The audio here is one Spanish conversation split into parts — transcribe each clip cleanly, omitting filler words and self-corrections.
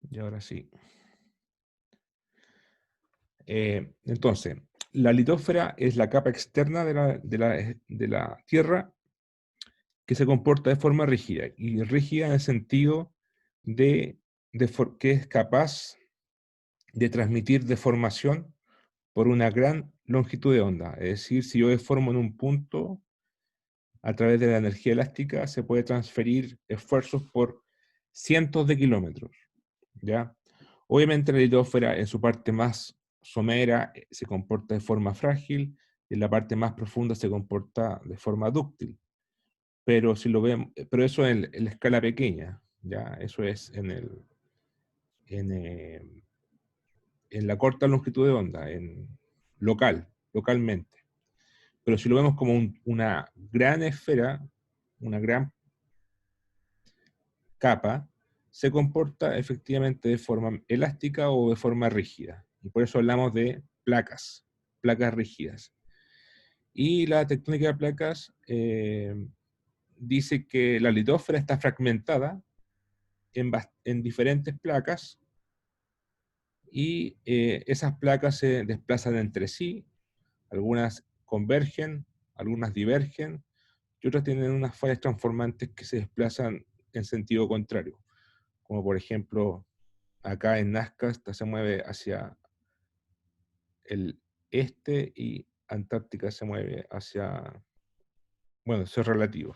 Y ahora sí. Entonces, la litósfera es la capa externa de la Tierra que se comporta de forma rígida, y rígida en el sentido de, que es capaz de transmitir deformación por una gran longitud de onda. Es decir, si yo deformo en un punto, a través de la energía elástica se puede transferir esfuerzos por cientos de kilómetros, ¿ya? Obviamente la litósfera en su parte más somera se comporta de forma frágil, y en la parte más profunda se comporta de forma dúctil. Pero si lo vemos, pero eso en la escala pequeña, ¿ya? Eso es en, eh, en la corta longitud de onda, localmente. Pero si lo vemos como una gran esfera, una gran capa, se comporta efectivamente de forma elástica o de forma rígida. Y por eso hablamos de placas rígidas. Y la tectónica de placas dice que la litósfera está fragmentada en diferentes placas, y esas placas se desplazan entre sí, algunas convergen, algunas divergen, y otras tienen unas fallas transformantes que se desplazan en sentido contrario, como por ejemplo acá en Nazca, esta se mueve hacia el este y Antártica se mueve hacia, bueno, eso es relativo.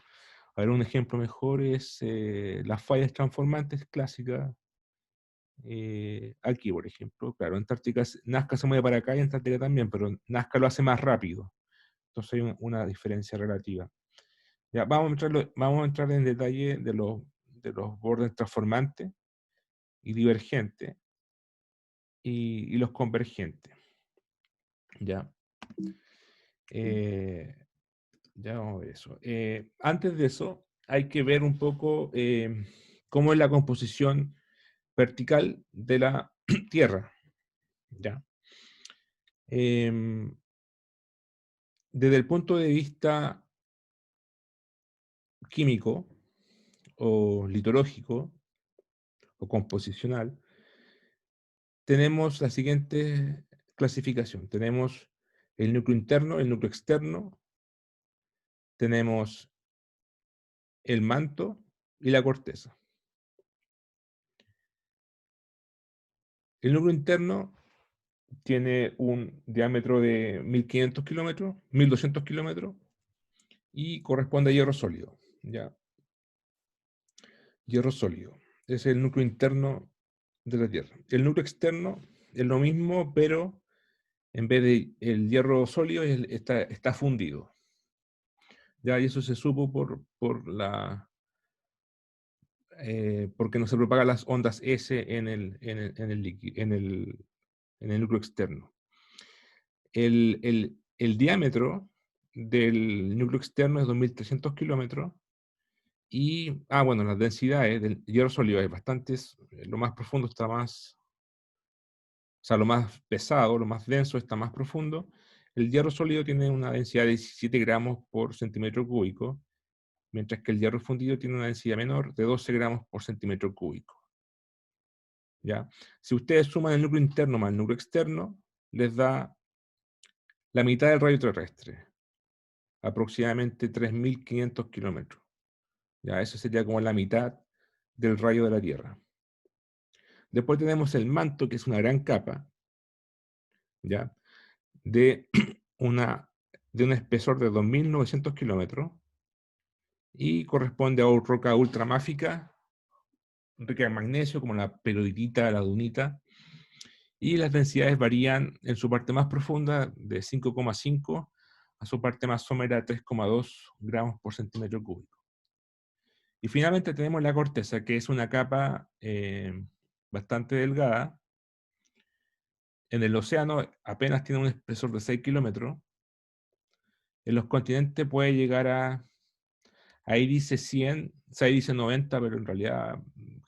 A ver, un ejemplo mejor es las fallas transformantes clásicas. Aquí, por ejemplo, claro, Antártica, Nazca se mueve para acá y Antártica también, pero Nazca lo hace más rápido. Entonces hay una diferencia relativa. Ya, vamos a entrar en detalle de los bordes transformantes y divergentes y los convergentes. Ya, eh, ya vamos a ver eso. Antes de eso, hay que ver un poco cómo es la composición vertical de la Tierra. ¿Ya? Em, Desde el punto de vista químico o litológico o composicional, tenemos la siguiente clasificación. Tenemos el núcleo interno, el núcleo externo, tenemos el manto y la corteza. El núcleo interno tiene un diámetro de 1500 kilómetros, 1200 kilómetros, y corresponde a hierro sólido. ¿Ya? Hierro sólido. Es el núcleo interno de la Tierra. El núcleo externo es lo mismo, pero en vez de el hierro sólido está fundido. Ya, y eso se supo porque no se propagan las ondas S en el núcleo externo. El diámetro del núcleo externo es 2300 kilómetros. Y, bueno, las densidades del hierro sólido es bastantes. Lo más profundo está más, o sea, lo más pesado, lo más denso está más profundo. El hierro sólido tiene una densidad de 17 gramos por centímetro cúbico, mientras que el hierro fundido tiene una densidad menor de 12 gramos por centímetro cúbico. ¿Ya? Si ustedes suman el núcleo interno más el núcleo externo, les da la mitad del radio terrestre, aproximadamente 3500 kilómetros. ¿Ya? Eso sería como la mitad del radio de la Tierra. Después tenemos el manto, que es una gran capa, ¿ya? De, de un espesor de 2900 kilómetros, y corresponde a roca ultramáfica, rica en magnesio, como la peroditita, la dunita, y las densidades varían en su parte más profunda de 5,5 a su parte más somera 3,2 gramos por centímetro cúbico. Y finalmente tenemos la corteza, que es una capa bastante delgada. En el océano apenas tiene un espesor de 6 kilómetros. En los continentes puede llegar ahí dice 100, o sea, ahí dice 90, pero en realidad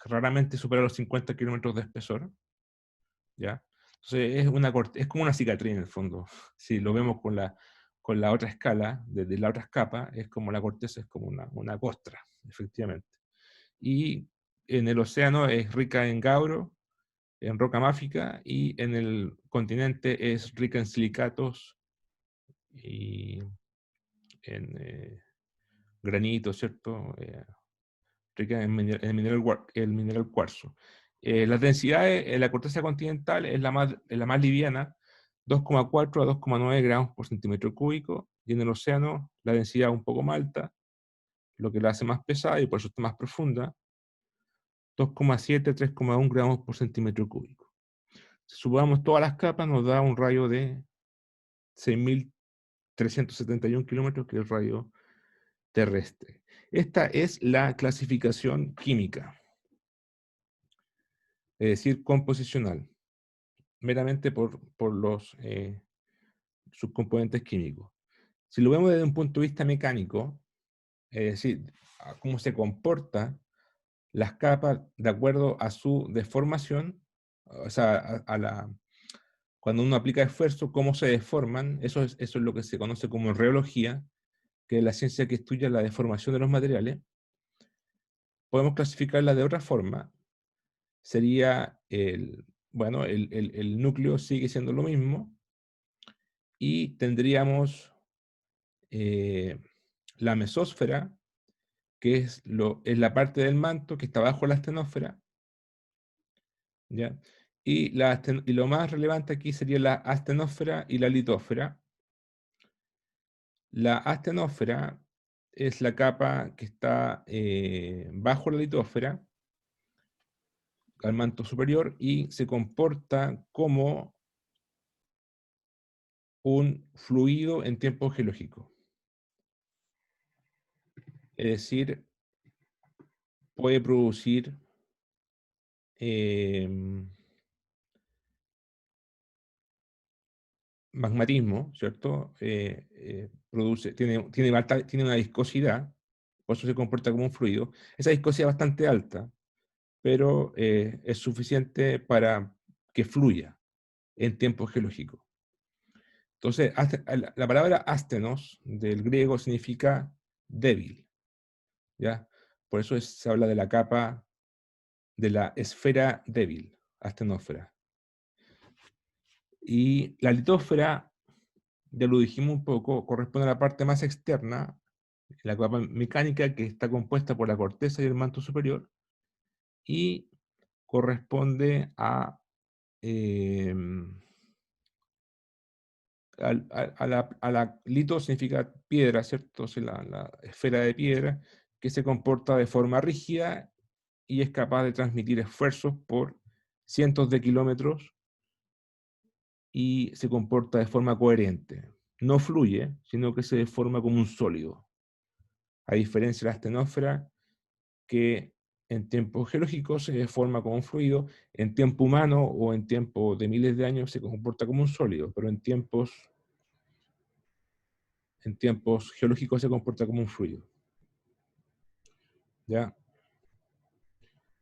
raramente supera los 50 kilómetros de espesor. ¿Ya? Entonces es como una cicatriz en el fondo. Si lo vemos con la otra escala, desde las otras capas, es como la corteza, es como una costra, efectivamente. Y en el océano es rica en gauro, en roca máfica, y en el continente es rica en silicatos y en granito, ¿cierto? Rica en el mineral cuarzo. Las densidades en la corteza continental es la más liviana, 2,4 a 2,9 gramos por centímetro cúbico, y en el océano la densidad es un poco más alta, lo que la hace más pesada y por eso está más profunda, 2,7 a 3,1 gramos por centímetro cúbico. Si sumamos todas las capas nos da un radio de 6.371 kilómetros, que es el radio terrestre. Esta es la clasificación química, es decir, composicional, meramente por los subcomponentes químicos. Si lo vemos desde un punto de vista mecánico, es decir, a cómo se comportan las capas de acuerdo a su deformación, o sea, cuando uno aplica esfuerzo, cómo se deforman, eso es lo que se conoce como reología, que es la ciencia que estudia la deformación de los materiales. Podemos clasificarla de otra forma. Sería bueno, el núcleo sigue siendo lo mismo, y tendríamos la mesósfera, que es la parte del manto que está bajo la astenósfera, ¿ya? Y lo más relevante aquí sería la astenósfera y la litósfera. La astenósfera es la capa que está bajo la litósfera, al manto superior, y se comporta como un fluido en tiempo geológico. Es decir, puede producir magmatismo, ¿cierto? Tiene una viscosidad, por eso se comporta como un fluido. Esa viscosidad es bastante alta, pero es suficiente para que fluya en tiempo geológico. Entonces, la palabra astenos del griego significa débil, ¿ya? Por eso se habla de la capa de la esfera débil, astenósfera. Y la litósfera, ya lo dijimos un poco, corresponde a la parte más externa, la capa mecánica, que está compuesta por la corteza y el manto superior, y corresponde eh, a la lito significa piedra, ¿cierto? O sea, la esfera de piedra, que se comporta de forma rígida y es capaz de transmitir esfuerzos por cientos de kilómetros, y se comporta de forma coherente. No fluye, sino que se deforma como un sólido. A diferencia de la astenósfera, que en tiempos geológicos se deforma como un fluido, en tiempo humano o en tiempo de miles de años se comporta como un sólido, pero en tiempos geológicos se comporta como un fluido. ¿Ya?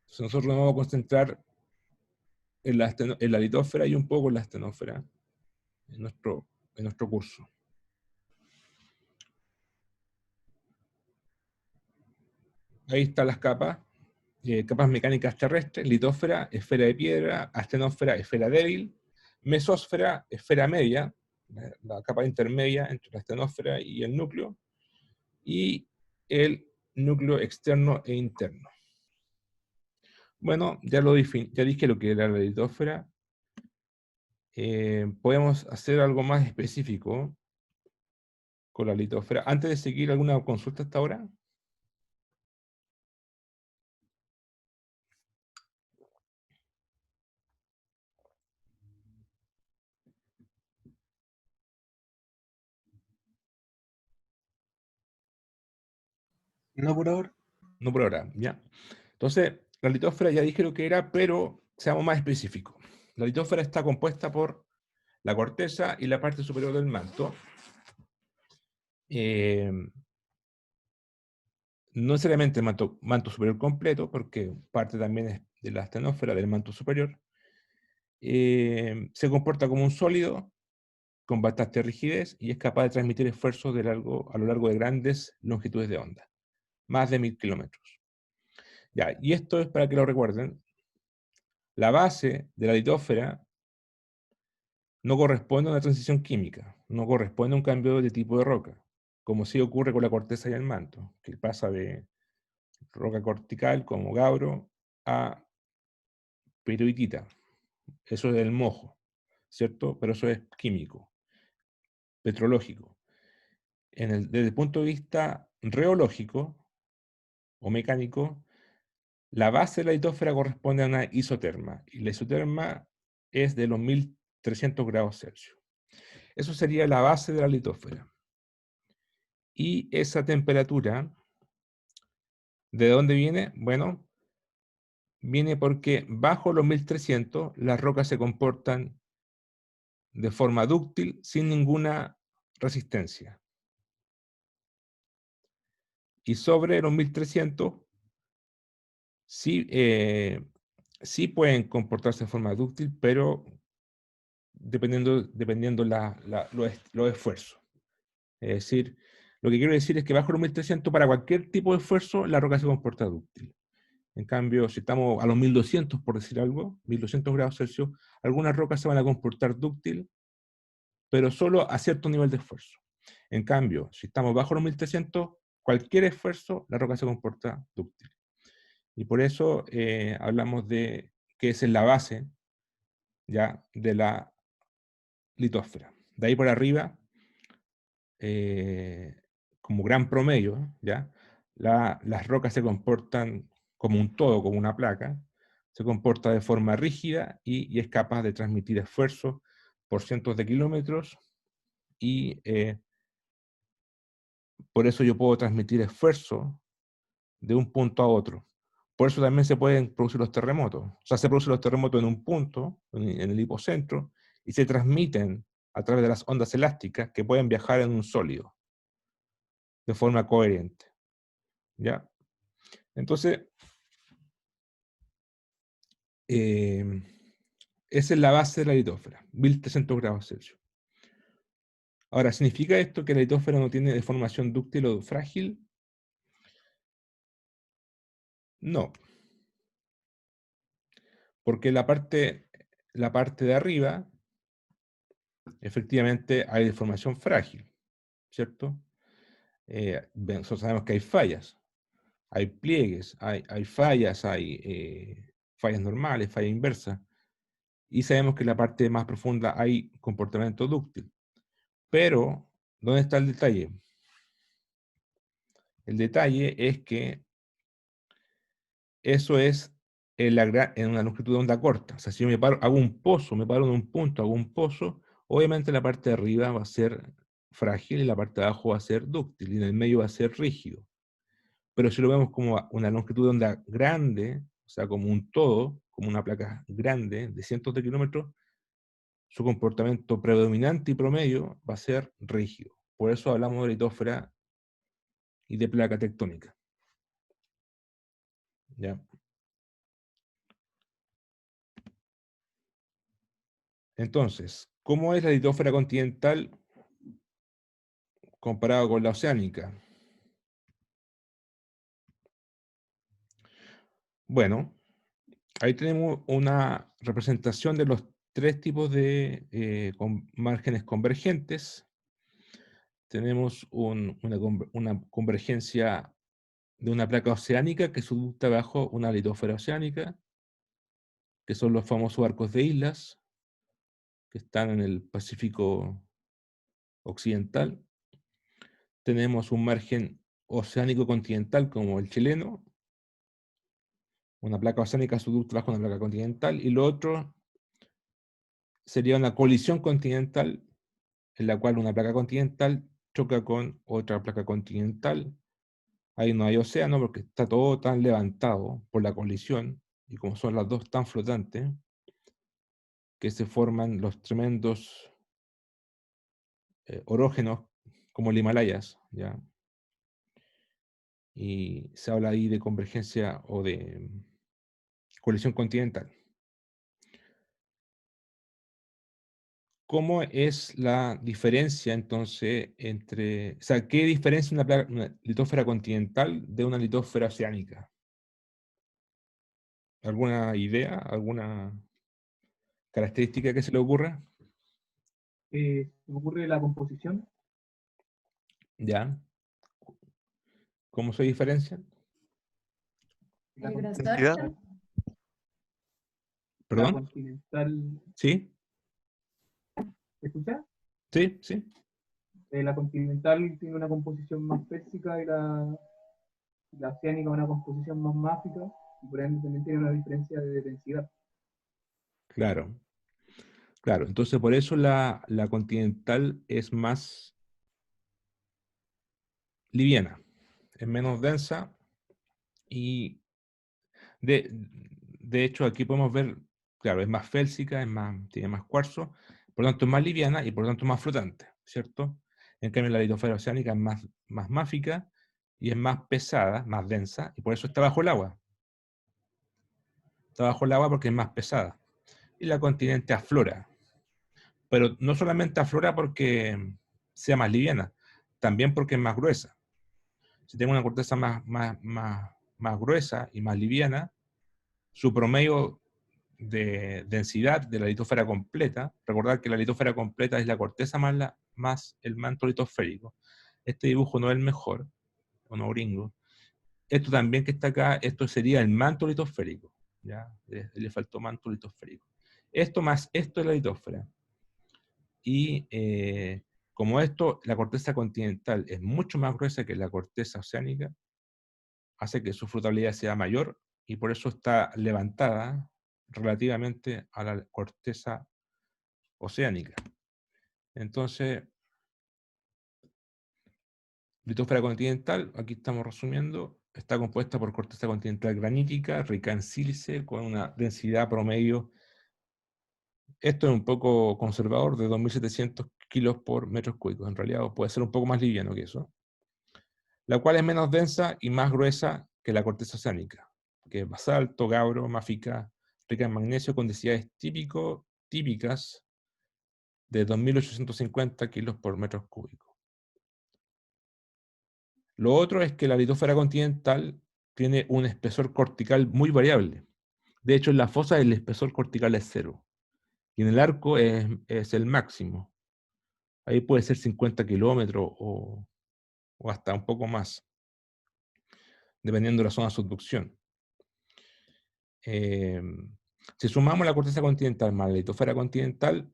Entonces nosotros nos vamos a concentrar en la litósfera y un poco en la astenósfera en nuestro curso. Ahí están las capas. Capas mecánicas terrestres: litósfera, esfera de piedra; astenósfera, esfera débil; mesósfera, esfera media, la capa intermedia entre la astenósfera y el núcleo; y el núcleo externo e interno. Bueno, ya dije lo que era la litósfera. Podemos hacer algo más específico con la litósfera. Antes de seguir, ¿alguna consulta hasta ahora? No por ahora. No por ahora, ¿ya? Entonces, la litósfera ya dije lo que era, pero seamos más específicos. La litósfera está compuesta por la corteza y la parte superior del manto. Eh, no necesariamente el manto superior completo, porque parte también es de la astenósfera, del manto superior. Se comporta como un sólido con bastante rigidez y es capaz de transmitir esfuerzos a lo largo de grandes longitudes de onda, más de 1000 kilómetros. Ya, y esto es para que lo recuerden. La base de la litósfera no corresponde a una transición química, no corresponde a un cambio de tipo de roca, como sí ocurre con la corteza y el manto, que pasa de roca cortical como gauro a piruitita. Eso es el mojo, ¿cierto? Pero eso es químico, petrológico. Desde el punto de vista reológico o mecánico, la base de la litósfera corresponde a una isoterma, y la isoterma es de los 1300 grados Celsius. Eso sería la base de la litósfera. Y esa temperatura, ¿de dónde viene? Bueno, viene porque bajo los 1300 las rocas se comportan de forma dúctil sin ninguna resistencia. Y sobre los 1300 sí, sí pueden comportarse de forma dúctil, pero dependiendo los esfuerzos. Es decir, lo que quiero decir es que bajo los 1300 para cualquier tipo de esfuerzo la roca se comporta dúctil. En cambio, si estamos a los 1200, por decir algo, 1200 grados Celsius, algunas rocas se van a comportar dúctil, pero solo a cierto nivel de esfuerzo. En cambio, si estamos bajo los 1300, cualquier esfuerzo, la roca se comporta dúctil. Y por eso hablamos de que esa es la base ya de la litósfera. De ahí por arriba, como gran promedio, ¿ya? Las rocas se comportan como un todo, como una placa, se comporta de forma rígida y es capaz de transmitir esfuerzo por cientos de kilómetros y por eso yo puedo transmitir esfuerzo de un punto a otro. Por eso también se pueden producir los terremotos. O sea, se producen los terremotos en un punto, en el hipocentro, y se transmiten a través de las ondas elásticas que pueden viajar en un sólido de forma coherente. ¿Ya? Entonces, esa es la base de la litósfera, 1300 grados Celsius. Ahora, ¿significa esto que la litósfera no tiene deformación dúctil o frágil? No, porque la parte de arriba, efectivamente, hay deformación frágil, ¿cierto? Nosotros sabemos que hay fallas, hay pliegues, hay fallas, hay fallas normales, fallas inversas, y sabemos que en la parte más profunda hay comportamiento dúctil. Pero, ¿dónde está el detalle? El detalle es que eso es en una longitud de onda corta. O sea, si yo hago un pozo, me paro en un punto, hago un pozo, obviamente la parte de arriba va a ser frágil y la parte de abajo va a ser dúctil y en el medio va a ser rígido. Pero si lo vemos como una longitud de onda grande, o sea, como un todo, como una placa grande de cientos de kilómetros, su comportamiento predominante y promedio va a ser rígido. Por eso hablamos de litósfera y de placa tectónica. ¿Ya? Entonces, ¿cómo es la litósfera continental comparado con la oceánica? Bueno, ahí tenemos una representación de los tres tipos de márgenes convergentes. Tenemos una convergencia de una placa oceánica que subducta bajo una litósfera oceánica, que son los famosos arcos de islas, que están en el Pacífico Occidental. Tenemos un margen oceánico continental como el chileno, una placa oceánica subducta bajo una placa continental, y lo otro sería una colisión continental, en la cual una placa continental choca con otra placa continental. Ahí no hay océano porque está todo tan levantado por la colisión, y como son las dos tan flotantes, que se forman los tremendos orógenos como el Himalayas, ¿ya? Y se habla ahí de convergencia o de colisión continental. ¿Cómo es la diferencia entonces entre, o sea, qué diferencia una litósfera continental de una litósfera oceánica? ¿Alguna idea? ¿Alguna característica que se le ocurra? Se me ocurre la composición, ¿Ya? ¿Cómo se diferencian? la El ¿Densidad? grosor. continental, la ¿Perdón? continental, ¿Sí? ¿se escucha? ¿Sí? ¿Sí? La continental tiene una composición más férsica y la oceánica una composición más máfica, y por ende también tiene una diferencia de densidad. Claro, claro. Entonces, por eso la continental es más liviana, es menos densa y de, de hecho aquí podemos ver, claro, es más félsica, tiene más cuarzo, por lo tanto es más liviana y por lo tanto más flotante, ¿cierto? En cambio la litosfera oceánica es más máfica y es más pesada, más densa, y por eso está bajo el agua. Está bajo el agua porque es más pesada. Y la continente aflora, pero no solamente aflora porque sea más liviana, también porque es más gruesa. Si tengo una corteza más gruesa y más liviana, su promedio de densidad de la litosfera completa, recordad que la litosfera completa es la corteza más el manto litosférico. Este dibujo no es el mejor, o no gringo. Esto también que está acá, esto sería el manto litosférico. ¿Ya? Le faltó manto litosférico. Esto más esto es la litosfera. Y como esto, la corteza continental es mucho más gruesa que la corteza oceánica, hace que su flotabilidad sea mayor y por eso está levantada relativamente a la corteza oceánica. Entonces, litosfera continental, aquí estamos resumiendo, está compuesta por corteza continental granítica, rica en sílice, con una densidad promedio, esto es un poco conservador, de 2.700 kilos por metros cúbicos. En realidad puede ser un poco más liviano que eso, la cual es menos densa y más gruesa que la corteza oceánica, que es basalto, gabbro, máfica, rica en magnesio, con densidades típicas de 2.850 kilos por metro cúbico. Lo otro es que la litosfera continental tiene un espesor cortical muy variable. De hecho, en la fosa el espesor cortical es cero. Y en el arco es el máximo. Ahí puede ser 50 kilómetros o hasta un poco más, dependiendo de la zona de subducción. Si sumamos la corteza continental más la litosfera continental,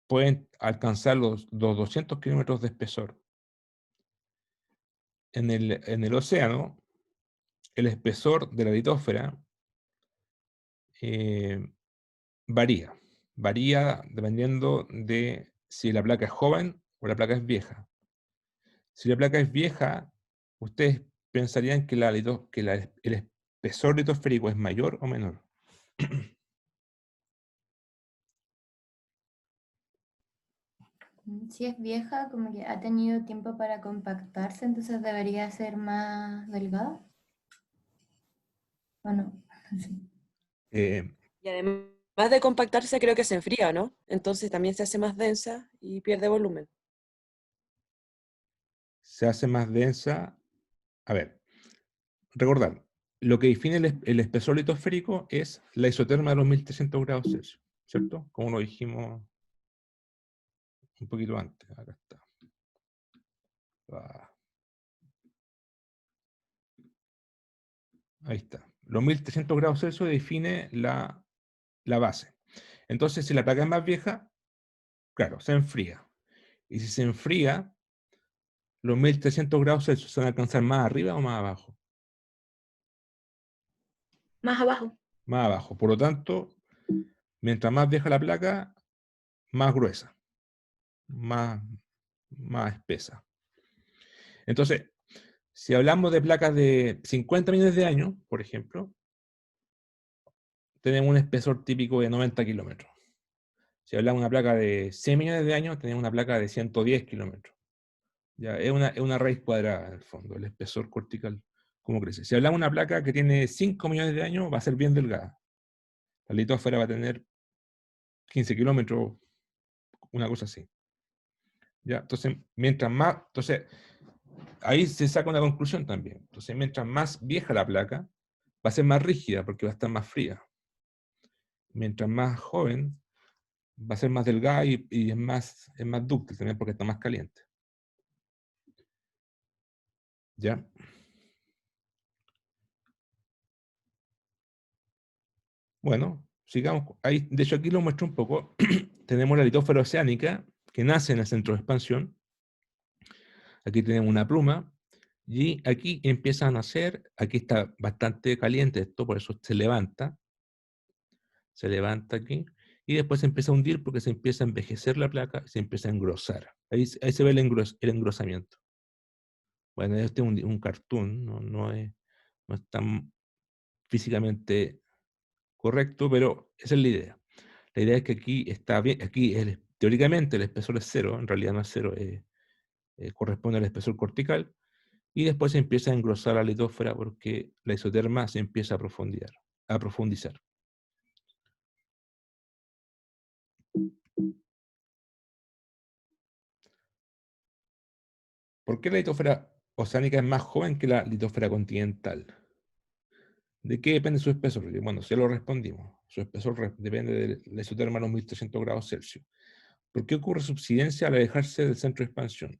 pueden alcanzar los 200 kilómetros de espesor. En el océano, el espesor de la litosfera varía. Varía dependiendo de si la placa es joven o la placa es vieja. Si la placa es vieja, ustedes pensarían que el espesor litosférico es mayor o menor. Si es vieja, como que ha tenido tiempo para compactarse, entonces debería ser más delgada. ¿O no? Sí. Y además de compactarse, creo que se enfría, ¿no? Entonces también se hace más densa y pierde volumen. Se hace más densa. A ver, recordar, lo que define el espesor litosférico es la isoterma de los 1300 grados Celsius, ¿cierto? Como lo dijimos un poquito antes. Acá está. Ah, ahí está. Los 1300 grados Celsius define la base. Entonces, si la placa es más vieja, claro, se enfría. Y si se enfría, los 1300 grados Celsius se van a alcanzar más arriba o más abajo. Más abajo. Más abajo. Por lo tanto, mientras más vieja la placa, más gruesa, más, más espesa. Entonces, si hablamos de placas de 50 millones de años, por ejemplo, tenemos un espesor típico de 90 kilómetros. Si hablamos de una placa de 100 millones de años, tenemos una placa de 110 kilómetros. Ya, es una raíz cuadrada, en el fondo, el espesor cortical, cómo crece. Si hablamos de una placa que tiene 5 millones de años, va a ser bien delgada. La litosfera va a tener 15 kilómetros, una cosa así. ¿Ya? Entonces, ahí se saca una conclusión también. Entonces, mientras más vieja la placa, a ser más rígida porque va a estar más fría. Mientras más joven, va a ser más delgada y es más dúctil también porque está más caliente. ¿Ya? Bueno, sigamos. Ahí, de hecho, aquí lo muestro un poco. Tenemos la litósfera oceánica, que nace en el centro de expansión. Aquí tenemos una pluma. Y aquí empieza a nacer, aquí está bastante caliente esto, por eso se levanta aquí, y después se empieza a hundir porque se empieza a envejecer la placa, se empieza a engrosar. Ahí se ve el engrosamiento. Bueno, este es un cartoon, no es tan físicamente correcto, pero esa es la idea. La idea es que aquí está bien, aquí teóricamente el espesor es cero, en realidad no es cero, corresponde al espesor cortical, y después se empieza a engrosar la litósfera porque la isoterma se empieza a profundizar. ¿Por qué la litósfera oceánica es más joven que la litósfera continental? ¿De qué depende su espesor? Bueno, ya lo respondimos. Su espesor depende de la isoterma a los 1300 grados Celsius. ¿Por qué ocurre subsidencia al alejarse del centro de expansión?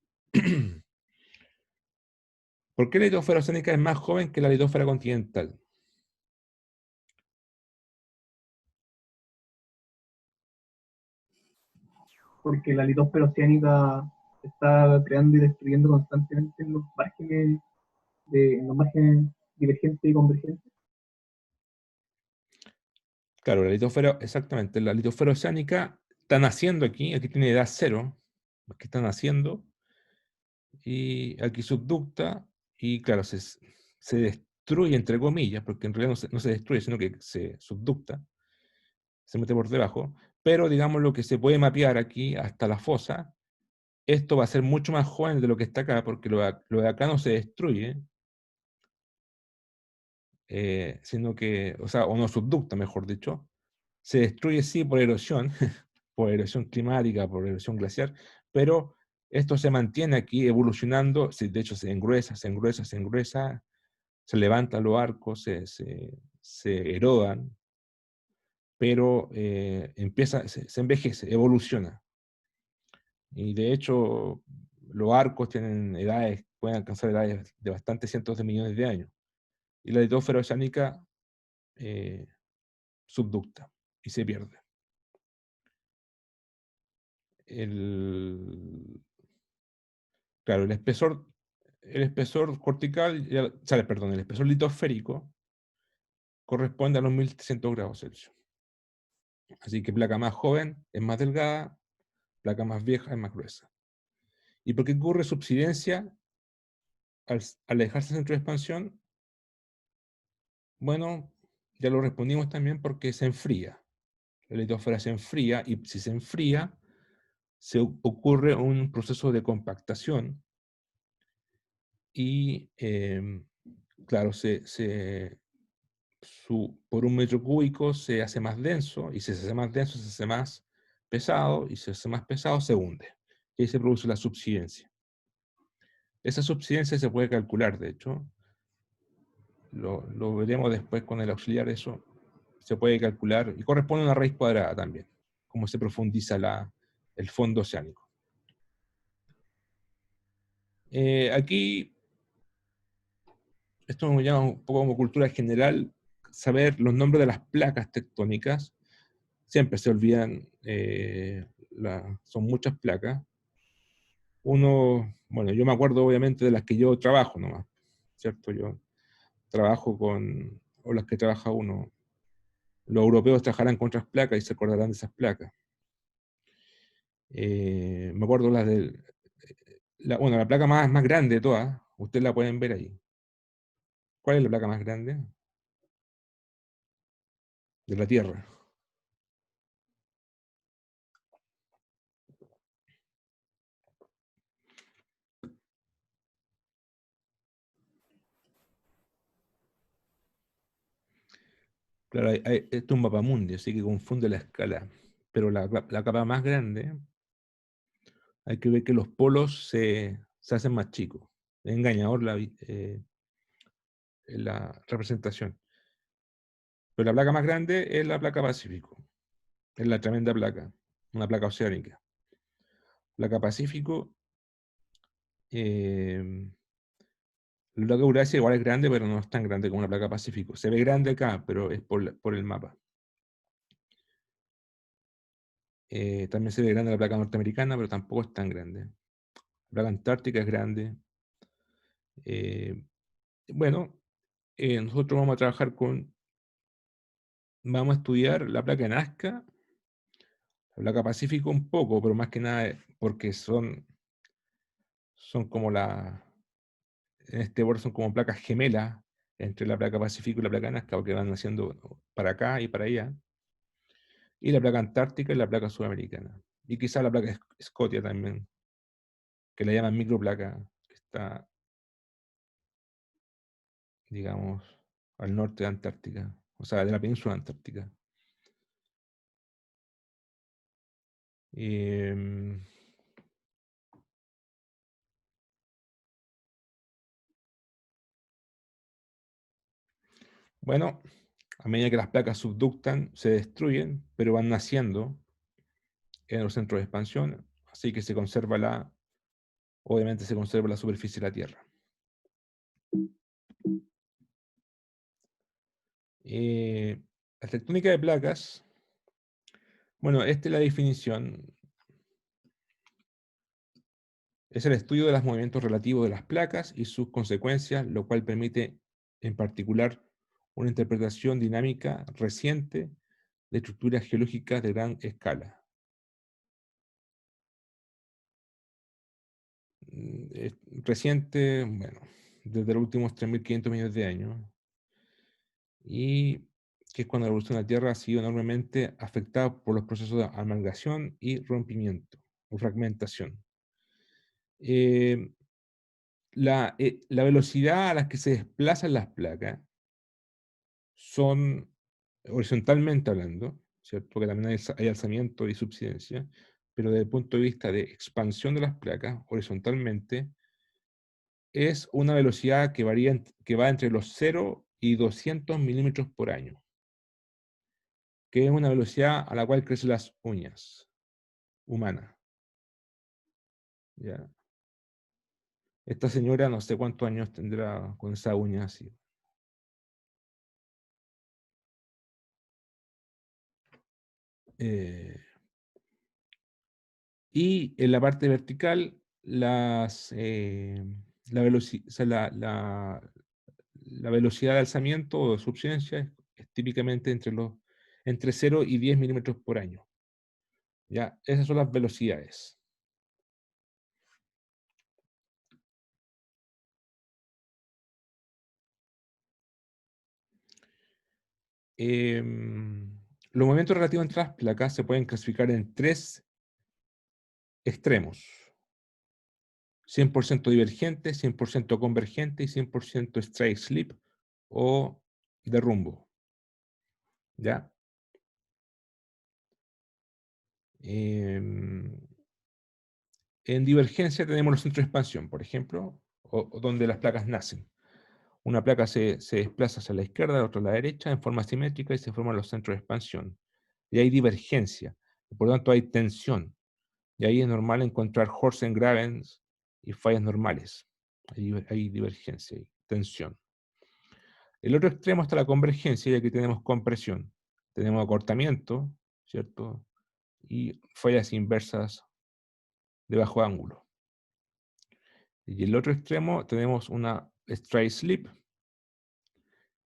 ¿Por qué la litósfera oceánica es más joven que la litósfera continental? Porque la litosfera oceánica se está creando y destruyendo constantemente en los márgenes divergentes y convergentes. Claro, exactamente, la litósfera oceánica está naciendo aquí tiene edad cero, aquí está naciendo, y aquí subducta, y claro, se destruye entre comillas, porque en realidad no se destruye, sino que se subducta, se mete por debajo, pero digamos lo que se puede mapear aquí hasta la fosa, esto va a ser mucho más joven de lo que está acá, porque lo de acá no se destruye, sino que, o no subducta, mejor dicho, se destruye sí por erosión, por erosión climática, por erosión glaciar, pero esto se mantiene aquí evolucionando, de hecho se engruesa, se levantan los arcos, se erodan, pero se envejece, evoluciona. Y de hecho, los arcos tienen edades, pueden alcanzar edades de bastantes cientos de millones de años. Y la litósfera oceánica subducta y se pierde. Claro, el espesor cortical, perdón, el espesor litosférico corresponde a los 1300 grados Celsius. Así que placa más joven es más delgada, placa más vieja es más gruesa. ¿Y por qué ocurre subsidencia al alejarse del centro de expansión? Bueno, ya lo respondimos también porque se enfría. La litosfera se enfría y si se enfría, ocurre un proceso de compactación y, claro, por un metro cúbico se hace más denso y si se hace más denso se hace más pesado y si se hace más pesado se hunde. Y ahí se produce la subsidencia. Esa subsidencia se puede calcular, de hecho. Lo veremos después con el auxiliar, eso se puede calcular y corresponde a una raíz cuadrada también, cómo se profundiza el fondo oceánico. Aquí, esto me llama un poco como cultura general, saber los nombres de las placas tectónicas. Siempre se olvidan, son muchas placas. Bueno, yo me acuerdo obviamente de las que yo trabajo nomás, ¿cierto? Yo trabajo o las que trabaja uno. Los europeos trabajarán con otras placas y se acordarán de esas placas. Me acuerdo bueno, la placa más grande de todas, ustedes la pueden ver ahí. ¿Cuál es la placa más grande? De la Tierra. Claro, esto es un mapamundi, así que confunde la escala. Pero la capa más grande, hay que ver que los polos se hacen más chicos. Es engañador la representación. Pero la placa más grande es la placa Pacífico. Es la tremenda placa, una placa oceánica. Placa Pacífico. La placa Eurasia igual es grande, pero no es tan grande como la placa Pacífico. Se ve grande acá, pero es por el mapa. También se ve grande la placa norteamericana, pero tampoco es tan grande. La placa antártica es grande. Bueno, nosotros vamos a trabajar vamos a estudiar la placa Nazca, la placa Pacífico un poco, pero más que nada porque son como en este borde son como placas gemelas entre la placa Pacífico y la placa Nazca, porque van haciendo para acá y para allá. Y la placa antártica y la placa sudamericana. Y quizá la placa Scotia también, que la llaman microplaca, que está, digamos, al norte de Antártica, o sea, de la península antártica. Em, bueno, a medida que las placas subductan, se destruyen, pero van naciendo en los centros de expansión, así que obviamente se conserva la superficie de la Tierra. La tectónica de placas, bueno, esta es la definición. Es el estudio de los movimientos relativos de las placas y sus consecuencias, lo cual permite, en particular, una interpretación dinámica reciente de estructuras geológicas de gran escala. Reciente, bueno, desde los últimos 3.500 millones de años, y que es cuando la evolución de la Tierra ha sido enormemente afectada por los procesos de amalgamación y rompimiento o fragmentación. La velocidad a la que se desplazan las placas son, horizontalmente hablando, ¿cierto? Porque también hay alzamiento y subsidencia, pero desde el punto de vista de expansión de las placas, horizontalmente, es una velocidad que va entre los 0 y 200 milímetros por año, que es una velocidad a la cual crecen las uñas humanas. ¿Ya? Esta señora no sé cuántos años tendrá con esa uña así. Y en la parte vertical, la velocidad de alzamiento o de subsidencia es típicamente entre 0 y 10 milímetros por año. ¿Ya? Esas son las velocidades. Los movimientos relativos entre las placas se pueden clasificar en 3 extremos: 100% divergente, 100% convergente y 100% straight slip o de rumbo. ¿Ya? En divergencia tenemos los centros de expansión, por ejemplo, o donde las placas nacen. Una placa se desplaza hacia la izquierda, la otra a la derecha, en forma simétrica y se forman los centros de expansión. Y hay divergencia, y por lo tanto hay tensión. Y ahí es normal encontrar Horsen-Gravens y fallas normales. Hay divergencia y tensión. El otro extremo está la convergencia, y aquí tenemos compresión. Tenemos acortamiento, ¿cierto? Y fallas inversas de bajo ángulo. Y el otro extremo tenemos una straight slip,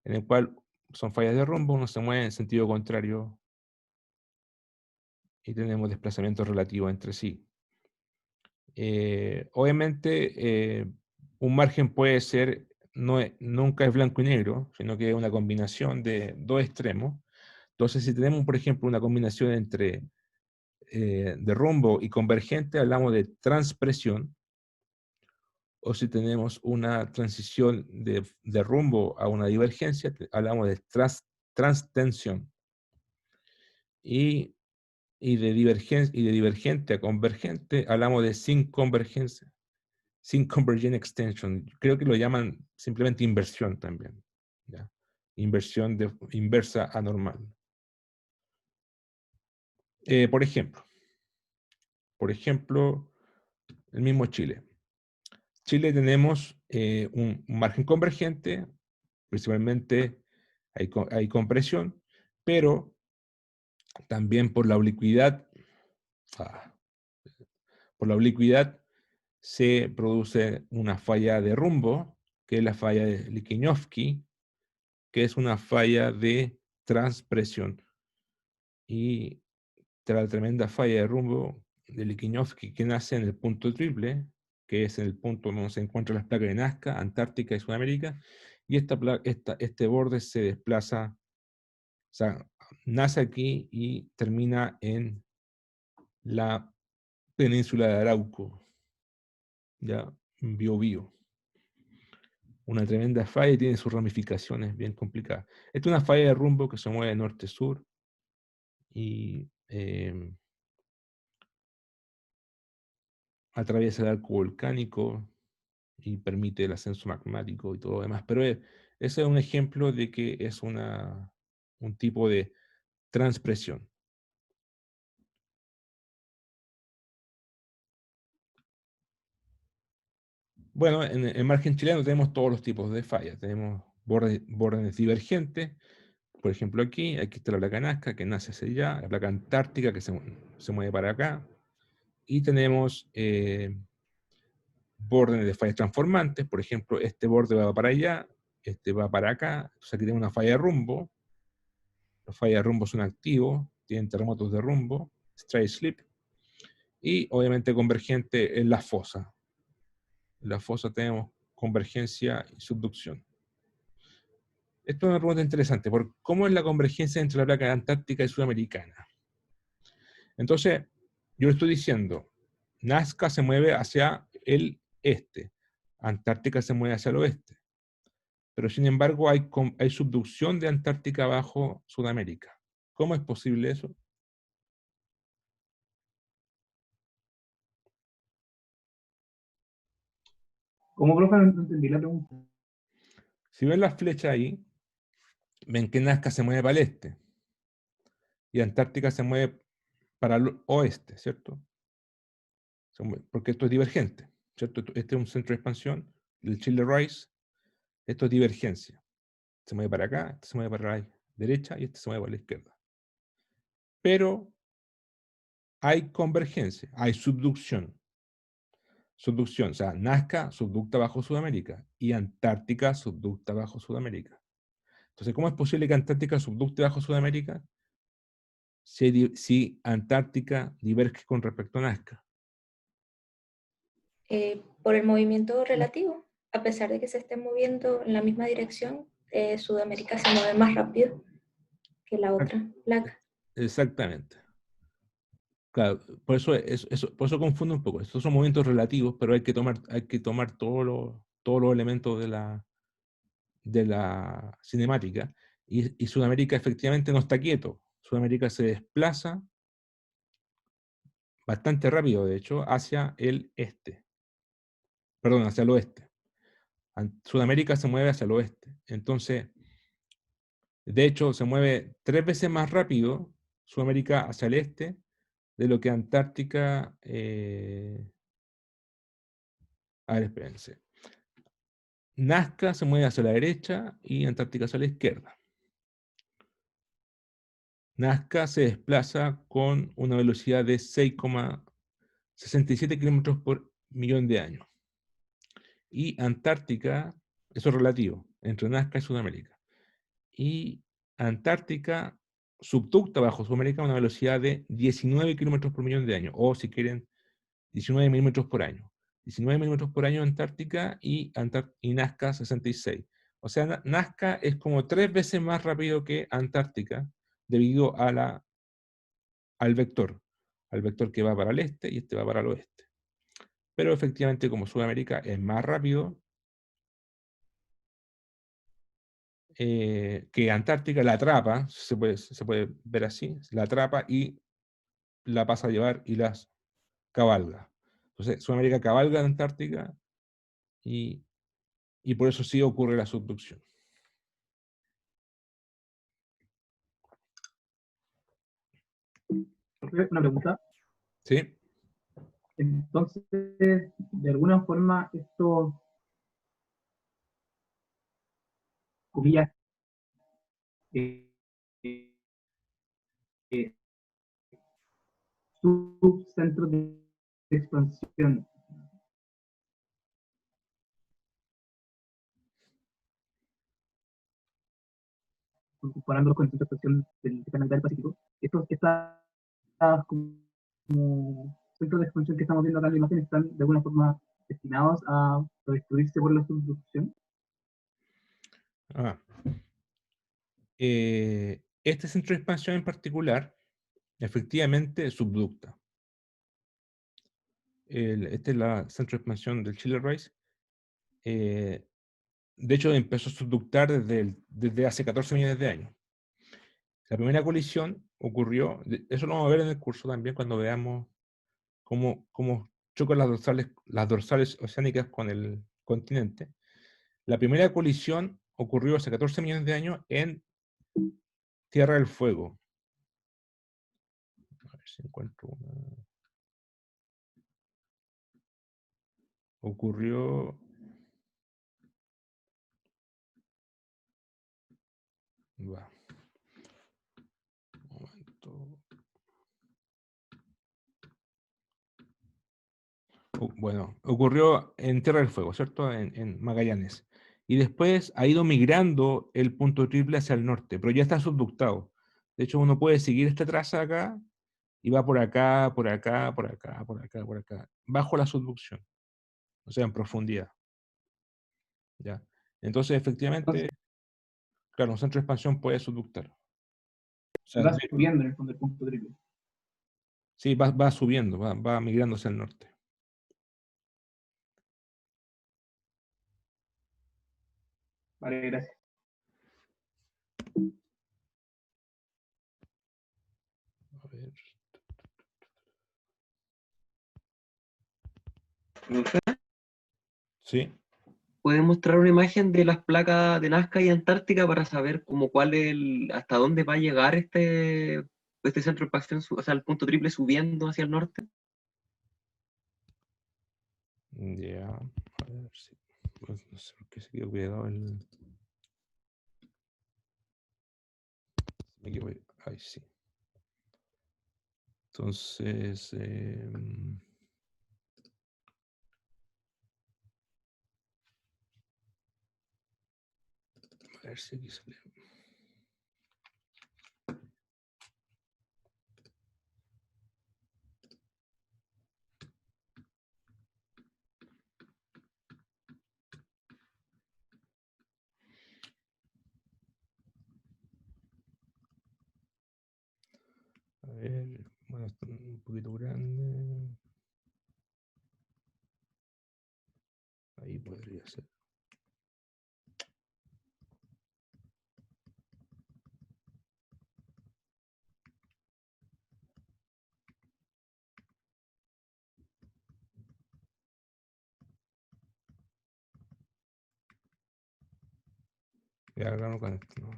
en el cual son fallas de rumbo, uno se mueve en sentido contrario y tenemos desplazamientos relativos entre sí. Obviamente, un margen puede ser, nunca es blanco y negro, sino que es una combinación de dos extremos. Entonces, si tenemos, por ejemplo, una combinación entre de rumbo y convergente, hablamos de transpresión. O si tenemos una transición de rumbo a una divergencia, hablamos de transtensión. Y de divergente a convergente, hablamos de sin convergencia, sin convergent extension. Creo que lo llaman simplemente inversión también. ¿Ya? inversa anormal. Por ejemplo, el mismo Chile. Chile tenemos un margen convergente, principalmente hay compresión, pero también por la oblicuidad se produce una falla de rumbo, que es la falla de Liquiñovsky, que es una falla de transpresión. Y la tremenda falla de rumbo de Liquiñovsky, que nace en el punto triple, que es el punto donde se encuentran las placas de Nazca, Antártica y Sudamérica, y este borde se desplaza, o sea, nace aquí y termina en la península de Arauco, ya, Biobío. Una tremenda falla y tiene sus ramificaciones bien complicadas. Esta es una falla de rumbo que se mueve norte-sur y atraviesa el arco volcánico y permite el ascenso magmático y todo lo demás. Pero ese es un ejemplo de que es un tipo de transpresión. Bueno, en el margen chileno tenemos todos los tipos de fallas. Tenemos bordes divergentes. Por ejemplo, aquí está la placa Nazca, que nace hacia allá, la placa Antártica, que se mueve para acá. Y tenemos bordes de fallas transformantes. Por ejemplo, este borde va para allá, este va para acá. Entonces aquí tenemos una falla de rumbo. Los fallas de rumbo son activos, tienen terremotos de rumbo, strike slip. Y obviamente convergente en la fosa. En la fosa tenemos convergencia y subducción. Esto es una pregunta interesante, porque ¿cómo es la convergencia entre la placa antártica y sudamericana? Entonces, yo le estoy diciendo, Nazca se mueve hacia el este, Antártica se mueve hacia el oeste, pero sin embargo hay subducción de Antártica bajo Sudamérica. ¿Cómo es posible eso? ¿Cómo, profe? No entendí la pregunta. Si ven la flecha ahí, ven que Nazca se mueve para el este y Antártica se mueve para el oeste, ¿cierto? Porque esto es divergente, ¿cierto? Este es un centro de expansión, el Chile Rise, esto es divergencia. Se mueve para acá, este se mueve para la derecha y este se mueve para la izquierda. Pero hay convergencia, hay subducción. Subducción, o sea, Nazca subducta bajo Sudamérica y Antártica subducta bajo Sudamérica. Entonces, ¿cómo es posible que Antártica subducte bajo Sudamérica si Antártica diverge con respecto a Nazca? Por el movimiento relativo, a pesar de que se esté moviendo en la misma dirección, Sudamérica se mueve más rápido que la otra placa. Exactamente. Claro, por eso confundo un poco. Estos son movimientos relativos, pero hay que tomar todos los elementos de la cinemática. Y Sudamérica efectivamente no está quieto. Sudamérica se desplaza bastante rápido, de hecho, hacia el este. Perdón, hacia el oeste. Sudamérica se mueve hacia el oeste. Entonces, de hecho, se mueve 3 veces más rápido Sudamérica hacia el este de lo que Antártica. A ver, espérense. Nazca se mueve hacia la derecha y Antártica hacia la izquierda. Nazca se desplaza con una velocidad de 6,67 kilómetros por millón de años. Y Antártica, eso es relativo, entre Nazca y Sudamérica. Y Antártica subducta bajo Sudamérica a una velocidad de 19 kilómetros por millón de años, o si quieren, 19 milímetros por año. 19 milímetros por año Antártica y Nazca 66. O sea, Nazca es como 3 veces más rápido que Antártica debido al vector que va para el este y este va para el oeste. Pero efectivamente, como Sudamérica es más rápido que Antártica, la atrapa, se puede ver así, la atrapa y la pasa a llevar y las cabalga. Entonces, Sudamérica cabalga en Antártica y por eso sí ocurre la subducción. una pregunta. ¿Sí? Entonces, de alguna forma, estos, comillas, eh, eh, subcentros de expansión, comparándolos con el centro de expansión del canal del Pacífico, estas como centros de expansión que estamos viendo acá en la imagen están de alguna forma destinados a destruirse por la subducción. Ah. Este centro de expansión en particular, efectivamente, subducta. Este es el centro de expansión del Chile Rise. De hecho, empezó a subductar desde hace 14 millones de años. La primera colisión ocurrió, eso lo vamos a ver en el curso también cuando veamos cómo chocan las dorsales oceánicas con el continente. La primera colisión ocurrió hace 14 millones de años en Tierra del Fuego. A ver si encuentro una. Ocurrió. Va, un momento. Bueno, ocurrió en Tierra del Fuego, ¿cierto? En Magallanes. Y después ha ido migrando el punto triple hacia el norte, pero ya está subductado. De hecho, uno puede seguir esta traza acá y va por acá, por acá, por acá, por acá, por acá, bajo la subducción, o sea, en profundidad. ¿Ya? Entonces, efectivamente, Entonces, claro, un centro de expansión puede subductar. O sea, va subiendo en el fondo el punto triple. sí, va subiendo, va migrando hacia el norte. Vale, gracias. A ver. Sí. ¿Puede mostrar una imagen de las placas de Nazca y Antártica para saber como hasta dónde va a llegar este centro de expansión, o sea, el punto triple subiendo hacia el norte? Ya, a ver si. Pues no sé por qué se quedó pegado el. Me quedo ahí, sí. Entonces. A ver si aquí sale. A ver, bueno, está un poquito grande. Ahí podría ser. Ya, acá no conecto, no.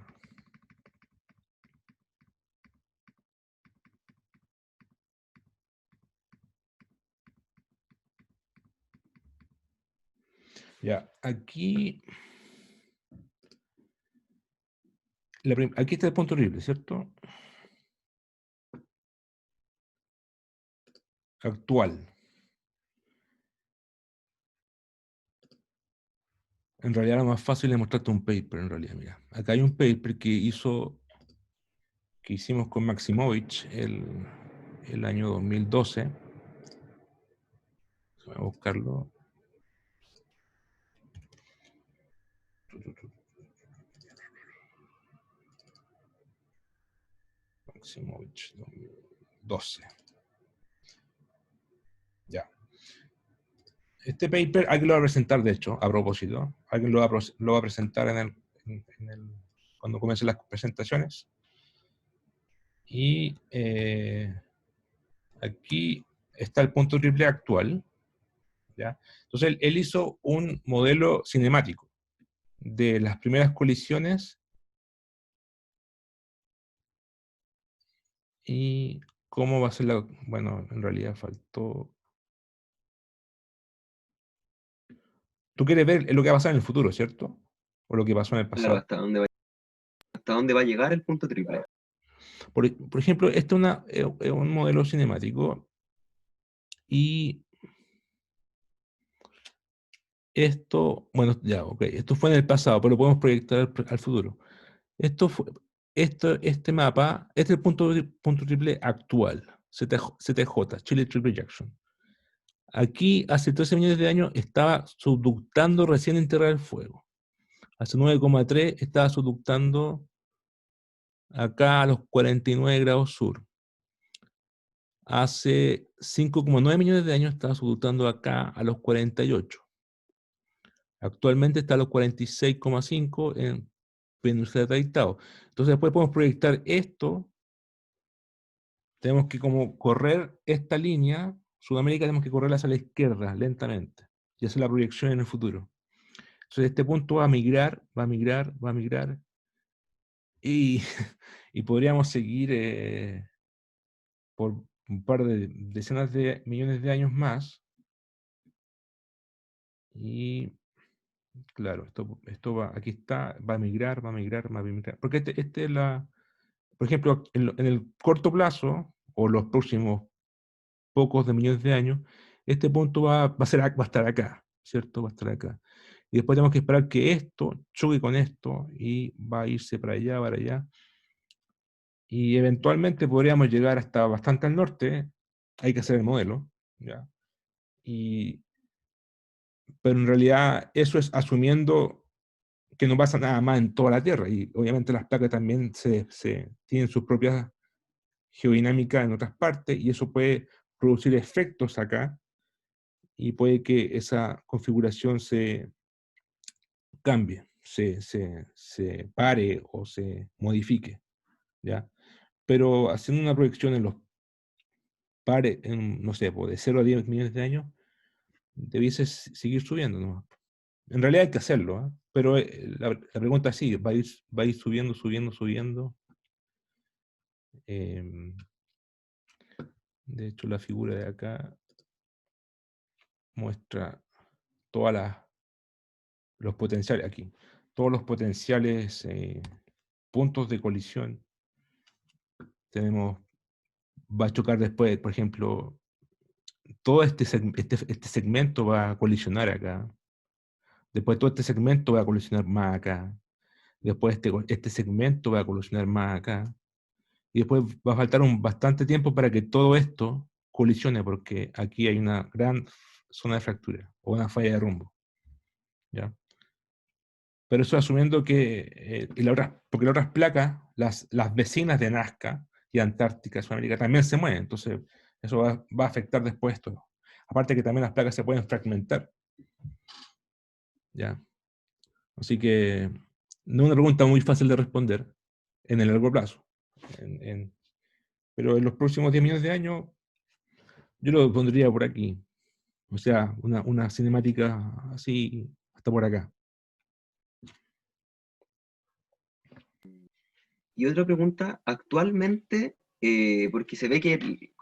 Ya, aquí. Aquí está el punto horrible, ¿cierto? Actual. En realidad lo más fácil es mostrarte un paper, en realidad, mira. Acá hay un paper que hicimos con Maximovich el año 2012. Voy a buscarlo. Maximovich 2012. Ya. Este paper alguien lo va a presentar, de hecho, a propósito. Alguien lo va a presentar cuando comiencen las presentaciones. Y aquí está el punto triple actual. ¿Ya? Entonces, él hizo un modelo cinemático de las primeras colisiones y ¿Cómo va a ser la...? Bueno, en realidad faltó... Tú quieres ver lo que va a pasar en el futuro, ¿cierto? O lo que pasó en el Claro, pasado. hasta dónde va a llegar el punto triple. Por ejemplo, este es un modelo cinemático y esto, bueno, ya, ok, esto fue en el pasado, pero lo podemos proyectar al futuro. Este mapa, este es el punto triple actual, CTJ, Chile Triple Junction. Aquí, hace 13 millones de años, estaba subductando recién en Tierra del Fuego. Hace 9,3 estaba subductando acá a los 49 grados sur. Hace 5,9 millones de años estaba subductando acá a los 48. Actualmente está a los 46,5 en Península de Taitao. Entonces después podemos proyectar esto. Tenemos que como correr esta línea, Sudamérica tenemos que correrla hacia la izquierda lentamente y hacer la proyección en el futuro. Entonces este punto va a migrar, va a migrar, va a migrar y, y podríamos seguir por un par de decenas de millones de años más. Y claro, esto va, aquí está, va a migrar, va a migrar, va a migrar. Porque este es por ejemplo, en el corto plazo, o los próximos pocos de millones de años, este punto va a estar acá, ¿cierto? Va a estar acá. Y después tenemos que esperar que esto choque con esto y va a irse para allá, para allá. Y eventualmente podríamos llegar hasta bastante al norte. Hay que hacer el modelo, ¿ya? Pero en realidad eso es asumiendo que no pasa nada más en toda la Tierra. Y obviamente las placas también tienen sus propias geodinámicas en otras partes y eso puede producir efectos acá y puede que esa configuración se cambie, se pare o se modifique, ¿ya? Pero haciendo una proyección en los pares, no sé, pues, de 0 a 10 millones de años, debiese seguir subiendo, ¿no? En realidad hay que hacerlo, ¿eh? Pero la pregunta es sí, va a ir subiendo, subiendo, subiendo. De hecho, la figura de acá muestra todas los potenciales, aquí, todos los potenciales puntos de colisión. Va a chocar después, por ejemplo, todo este segmento va a colisionar acá. Después todo este segmento va a colisionar más acá. Después este segmento va a colisionar más acá. Y después va a faltar bastante tiempo para que todo esto colisione, porque aquí hay una gran zona de fractura o una falla de rumbo. ¿Ya? Pero eso asumiendo que, porque las otras placas, las vecinas de Nazca y Antártica, Sudamérica, también se mueven, entonces eso va a afectar después esto, ¿no? Aparte que también las placas se pueden fragmentar. ¿Ya? Así que no es una pregunta muy fácil de responder en el largo plazo. Pero en los próximos 10 millones de años, yo lo pondría por aquí. O sea, una cinemática así hasta por acá. Y otra pregunta, actualmente, porque se ve que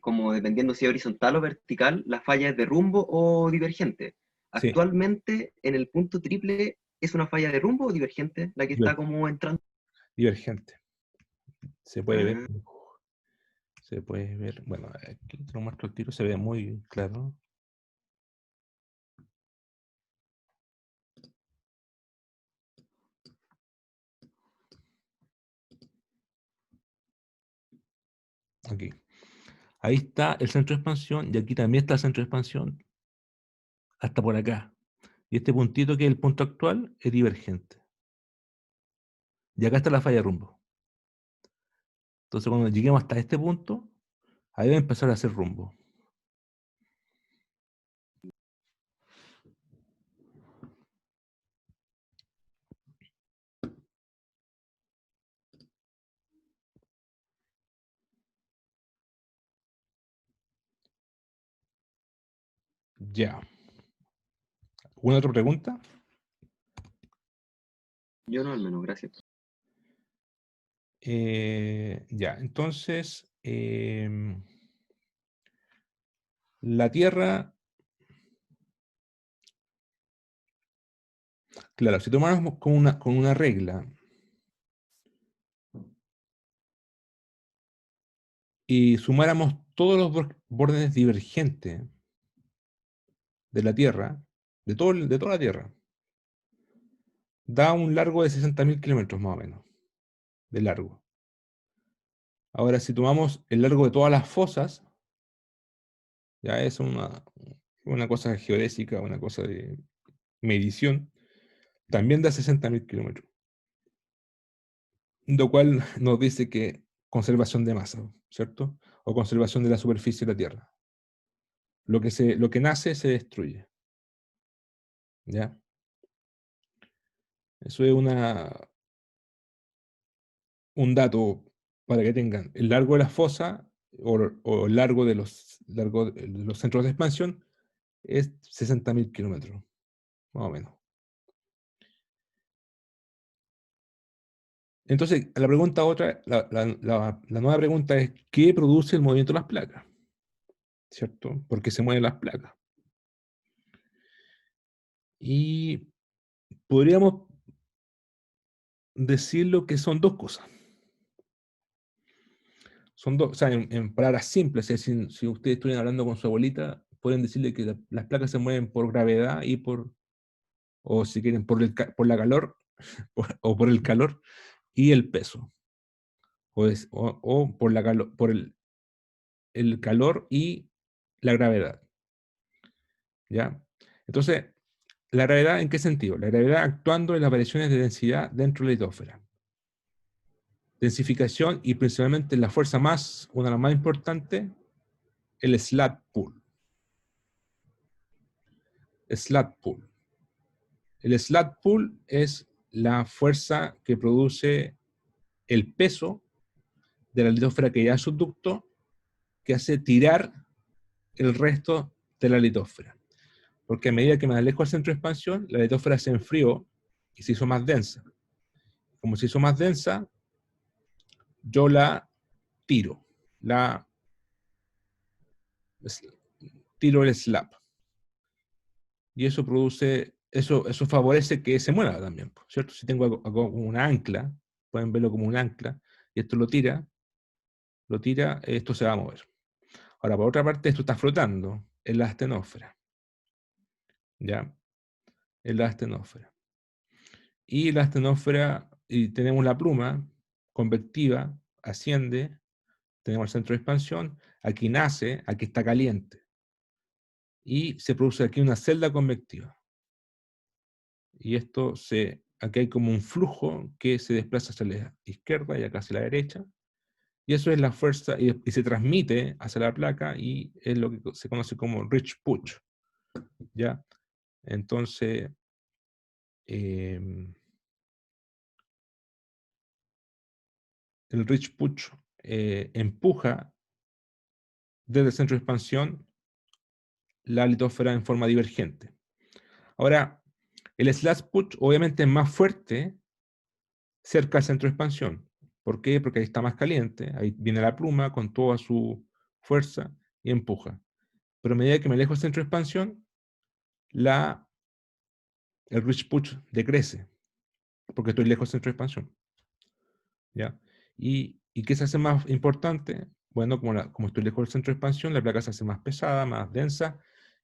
como dependiendo si es horizontal o vertical, la falla es de rumbo o divergente. Sí, Actualmente, en el punto triple, ¿es una falla de rumbo o divergente la que está como entrando? divergente. Se puede ver. Ah, Se puede ver. Bueno, aquí te lo muestro el tiro, se ve muy claro. Aquí. Ahí está el centro de expansión y aquí también está el centro de expansión hasta por acá. Y este puntito que es el punto actual es divergente. Y acá está la falla de rumbo. Entonces cuando lleguemos hasta este punto, ahí va a empezar a hacer rumbo. Ya. ¿Alguna otra pregunta? yo no, al menos, gracias. Ya, entonces la Tierra, claro, si tomáramos con una regla y sumáramos todos los bordes divergentes de la Tierra, de toda la Tierra, da un largo de 60.000 kilómetros más o menos, de largo. Ahora, si tomamos el largo de todas las fosas, ya es una cosa geodésica, una cosa de medición, también da 60.000 kilómetros. Lo cual nos dice que conservación de masa, ¿cierto? O conservación de la superficie de la Tierra. Lo que nace se destruye. ¿Ya? Eso es un dato para que tengan. El largo de la fosa o el largo de los centros de expansión es 60.000 kilómetros, más o menos. Entonces, la pregunta otra, la nueva pregunta es, ¿qué produce el movimiento de las placas? ¿Cierto? ¿Por qué se mueven las placas? Y podríamos decirlo que son dos cosas. Son dos, o sea, en palabras simples, es decir, si ustedes estuvieran hablando con su abuelita, pueden decirle que las placas se mueven por gravedad o si quieren, por la calor, o por el calor y el peso. O por el calor y la gravedad. ¿Ya? Entonces, ¿la gravedad en qué sentido? La gravedad actuando en las variaciones de densidad dentro de la litosfera. Densificación y principalmente una de las más importantes, el slat pull. Slat pull. El slat pull es la fuerza que produce el peso de la litosfera que ya es subducto, que hace tirar el resto de la litosfera. Porque a medida que me alejo del centro de expansión, la litosfera se enfrió y se hizo más densa. Como se hizo más densa, yo la tiro. Tiro el slap. Y eso favorece que se mueva también, ¿cierto? Si tengo algo como una ancla, pueden verlo como un ancla, y esto lo tira, esto se va a mover. Ahora, por otra parte, esto está flotando en la astenósfera. ¿Ya? En la astenósfera. Y la astenósfera, y tenemos la pluma convectiva, asciende, tenemos el centro de expansión, aquí nace, aquí está caliente. Y se produce aquí una celda convectiva. Y aquí hay como un flujo que se desplaza hacia la izquierda y acá hacia la derecha. Y eso es la fuerza, y se transmite hacia la placa, y es lo que se conoce como Rich Push. ¿Ya? Entonces, el Rich Push empuja desde el centro de expansión la litosfera en forma divergente. Ahora, el slash push obviamente es más fuerte cerca del centro de expansión. ¿Por qué? Porque ahí está más caliente, ahí viene la pluma con toda su fuerza y empuja. Pero a medida que me alejo del centro de expansión, el reach push decrece, porque estoy lejos del centro de expansión. ¿Ya? ¿Y qué se hace más importante? Bueno, como estoy lejos del centro de expansión, la placa se hace más pesada, más densa,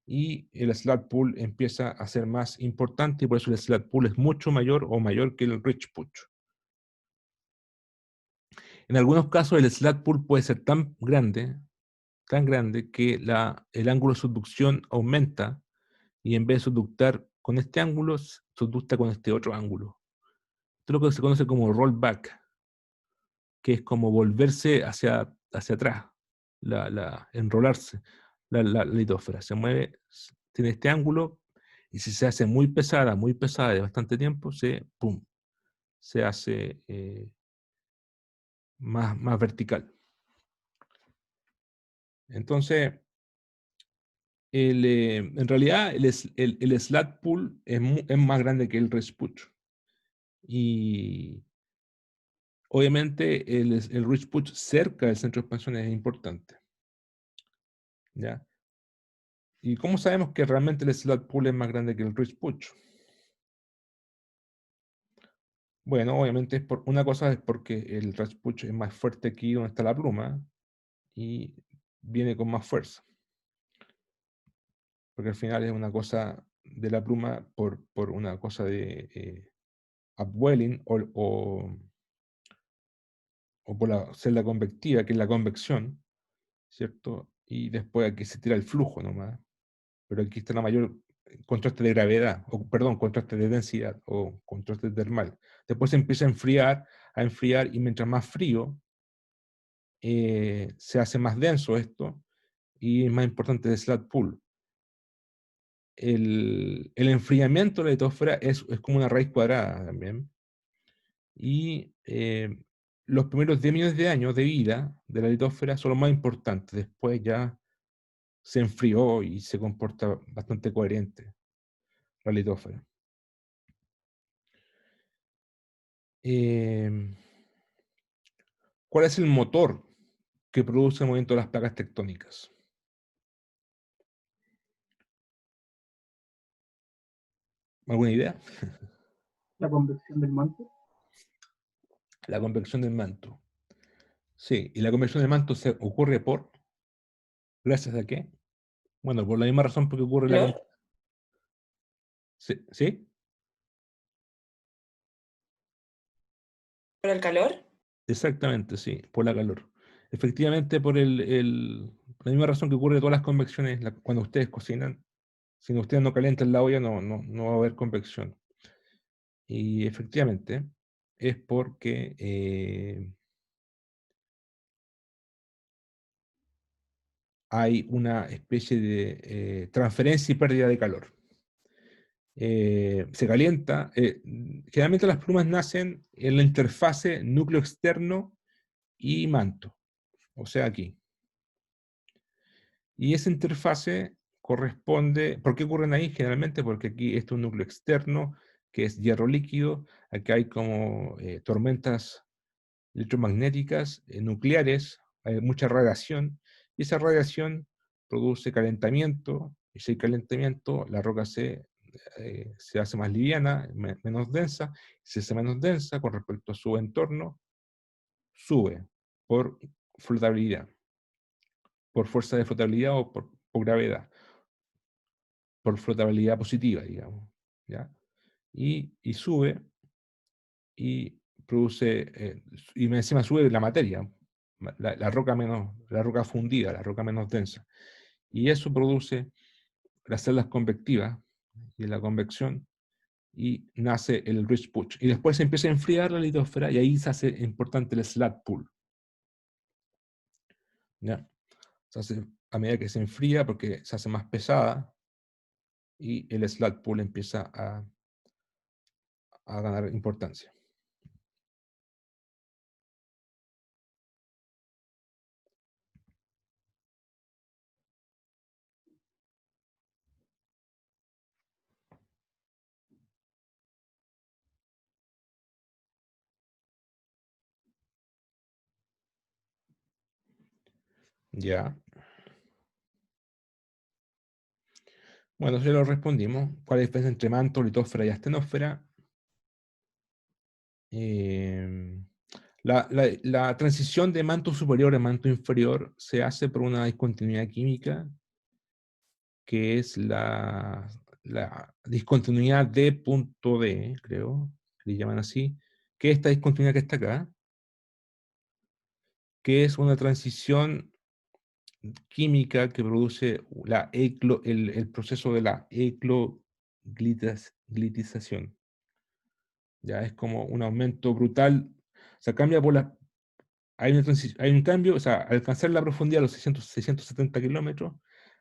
y el slat pull empieza a ser más importante, y por eso el slat pull es mucho mayor o mayor que el reach push. En algunos casos el slat pull puede ser tan grande que el ángulo de subducción aumenta, y en vez de subductar con este ángulo, subducta con este otro ángulo. Esto es lo que se conoce como rollback, que es como volverse hacia atrás, enrolarse. La litosfera se mueve, tiene este ángulo, y si se hace muy pesada de bastante tiempo, se hace más vertical. Entonces, en realidad el slat pull es más grande que el rest push. Y obviamente el ridge push cerca del centro de expansión es importante. ¿Ya? ¿Y cómo sabemos que realmente el slot pull es más grande que el ridge push? Bueno, obviamente una cosa es porque el ridge push es más fuerte aquí donde está la pluma y viene con más fuerza. Porque al final es una cosa de la pluma por una cosa de upwelling o por la celda convectiva, que es la convección, ¿cierto? Y después aquí se tira el flujo nomás. Pero aquí está la mayor contraste de gravedad, o perdón, contraste de densidad o contraste termal. Después se empieza a enfriar, y mientras más frío, se hace más denso esto, y es más importante el slot pull. El enfriamiento de la litosfera es como una raíz cuadrada también. Y los primeros 10 millones de años de vida de la litosfera son los más importantes. Después ya se enfrió y se comporta bastante coherente la litosfera. ¿Cuál es el motor que produce el movimiento de las placas tectónicas? ¿Alguna idea? La convección del manto. La convección del manto. Sí, y la convección del manto se ocurre ¿gracias a qué? Bueno, por la misma razón por que ocurre la... ¿Calor? ¿Sí? ¿Sí? ¿Por el calor? Exactamente, sí, por la calor. Efectivamente, por la misma razón que ocurre en todas las convecciones cuando ustedes cocinan. Si ustedes no calientan la olla, no va a haber convección. Y efectivamente, es porque hay una especie de transferencia y pérdida de calor. Se calienta. Generalmente las plumas nacen en la interfase núcleo externo y manto, o sea, aquí. Y esa interfase corresponde, ¿por qué ocurren ahí? Generalmente porque aquí este es un núcleo externo, que es hierro líquido. Aquí hay como tormentas electromagnéticas nucleares, hay mucha radiación, y esa radiación produce calentamiento, y si hay calentamiento, la roca se hace más liviana, menos densa. Si se hace menos densa con respecto a su entorno, sube por flotabilidad, por fuerza de flotabilidad o por gravedad, por flotabilidad positiva, digamos, ¿ya? Y sube y produce, y encima sube la materia, la roca fundida, la roca menos densa. Y eso produce las celdas convectivas y la convección, y nace el ridge push. Y después se empieza a enfriar la litosfera y ahí se hace importante el slat pull. ¿Ya? Se hace a medida que se enfría porque se hace más pesada, y el slat pull empieza a ganar importancia. Ya. Bueno, ya lo respondimos. ¿Cuál es la diferencia entre manto, litósfera y astenósfera? La transición de manto superior a manto inferior se hace por una discontinuidad química, que es la discontinuidad D.D, creo, que le llaman así, que es esta discontinuidad que está acá, que es una transición química que produce el proceso de la ecloglitización. Ya es como un aumento brutal. O sea, cambia hay un cambio, o sea, al alcanzar la profundidad de los 670 kilómetros,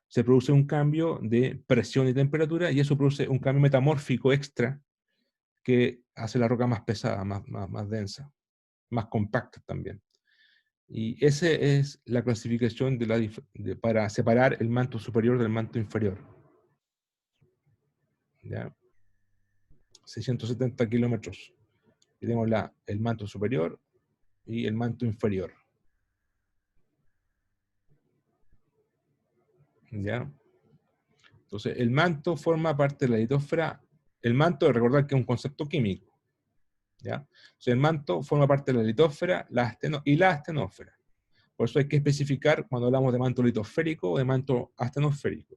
se produce un cambio de presión y temperatura, y eso produce un cambio metamórfico extra que hace la roca más pesada, más densa, más compacta también. Y esa es la clasificación para separar el manto superior del manto inferior. ¿Ya? 670 kilómetros. Tenemos el manto superior y el manto inferior. ¿Ya? Entonces, el manto forma parte de la litosfera. El manto, recordar que es un concepto químico. ¿Ya? Entonces, el manto forma parte de la litosfera y la astenósfera. Por eso hay que especificar cuando hablamos de manto litosférico o de manto astenosférico.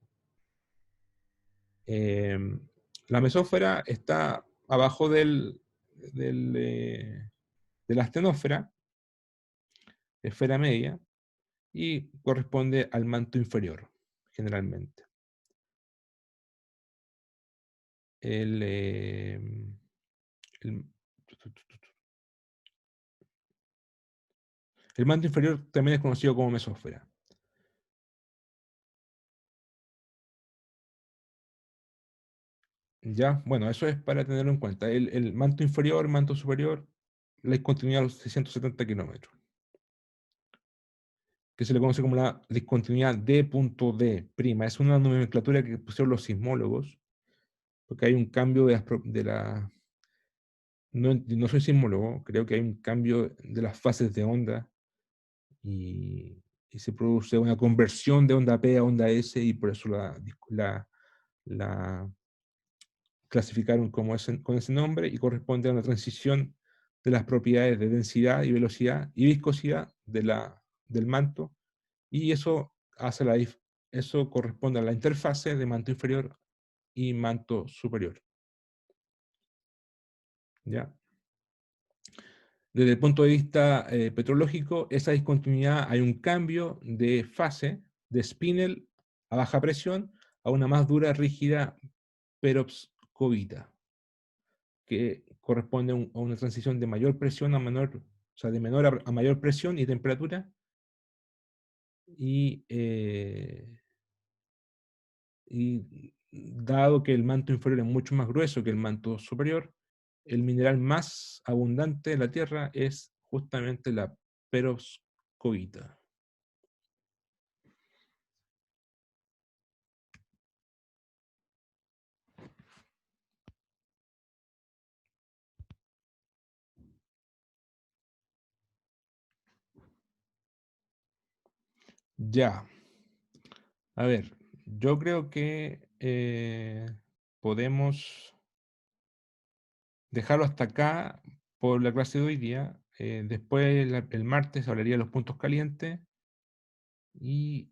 La mesósfera está abajo de la astenósfera, esfera media, y corresponde al manto inferior, generalmente. El, el, el manto inferior también es conocido como mesósfera. Ya, bueno, eso es para tenerlo en cuenta. El manto inferior, manto superior, la discontinuidad a los 670 kilómetros, que se le conoce como la discontinuidad D.D'. Es una nomenclatura que pusieron los sismólogos, porque hay un cambio no soy sismólogo, creo que hay un cambio de las fases de onda y se produce una conversión de onda P a onda S y por eso la clasificaron con ese nombre y corresponde a una transición de las propiedades de densidad y velocidad y viscosidad del manto, y eso corresponde a la interfase de manto inferior y manto superior. ¿Ya? Desde el punto de vista petrológico, esa discontinuidad, hay un cambio de fase de spinel a baja presión a una más dura, rígida perovskita, que corresponde a una transición de mayor presión a menor, o sea, de menor a mayor presión y temperatura, y dado que el manto inferior es mucho más grueso que el manto superior, el mineral más abundante de la Tierra es justamente la perovskita. Ya, a ver, yo creo que podemos dejarlo hasta acá por la clase de hoy día. Después, el martes, hablaría de los puntos calientes y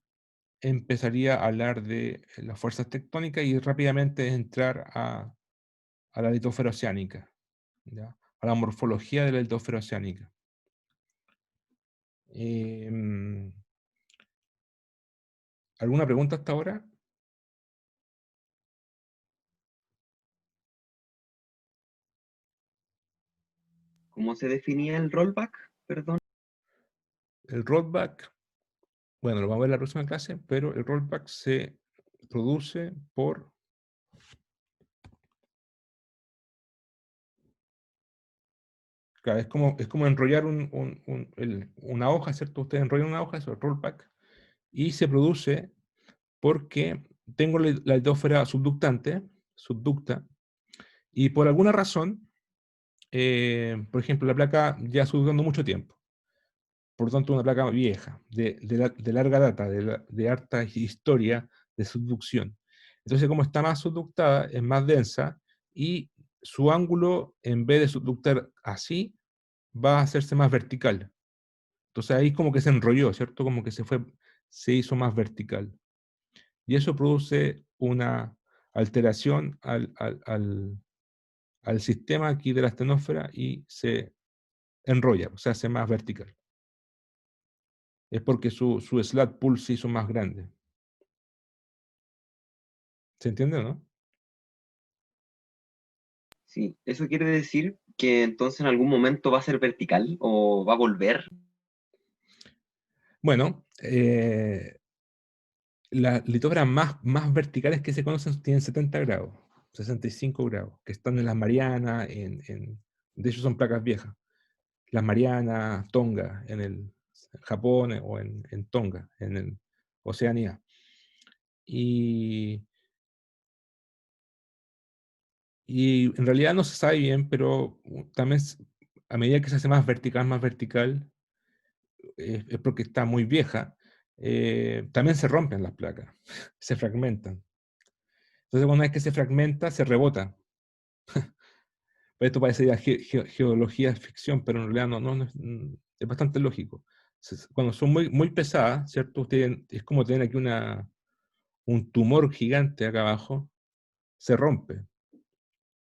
empezaría a hablar de las fuerzas tectónicas y rápidamente entrar a la litosfera oceánica, ¿ya? A la morfología de la litosfera oceánica. ¿Alguna pregunta hasta ahora? ¿Cómo se definía el rollback? Perdón. El rollback, bueno, lo vamos a ver en la próxima clase, pero el rollback se produce por claro, es como enrollar una hoja, ¿cierto? Ustedes enrollan una hoja, eso es rollback, y se produce porque tengo la litosfera subducta, y por alguna razón, por ejemplo, la placa ya subductando mucho tiempo, por lo tanto una placa vieja, de larga data, de harta historia de subducción. Entonces, como está más subductada, es más densa, y su ángulo, en vez de subductar así, va a hacerse más vertical. Entonces ahí como que se enrolló, ¿cierto? Como que se hizo más vertical. Y eso produce una alteración al sistema aquí de la astenósfera y se enrolla, o sea, se hace más vertical. Es porque su slat pull se hizo más grande. ¿Se entiende, no? Sí, eso quiere decir que entonces en algún momento va a ser vertical o va a volver. Bueno, las litosferas más verticales que se conocen tienen 70 grados, 65 grados, que están en las Marianas, de hecho son placas viejas. Las Marianas, Tonga, en el Japón o en Tonga, en el Oceanía. Y en realidad no se sabe bien, pero también a medida que se hace más vertical, es porque está muy vieja, también se rompen las placas, se fragmentan. Entonces, una vez que se fragmenta, se rebota. Esto parece ya geología ficción, pero en realidad es bastante lógico. Cuando son muy pesadas, ¿cierto? Es como tener aquí un tumor gigante acá abajo, se rompe,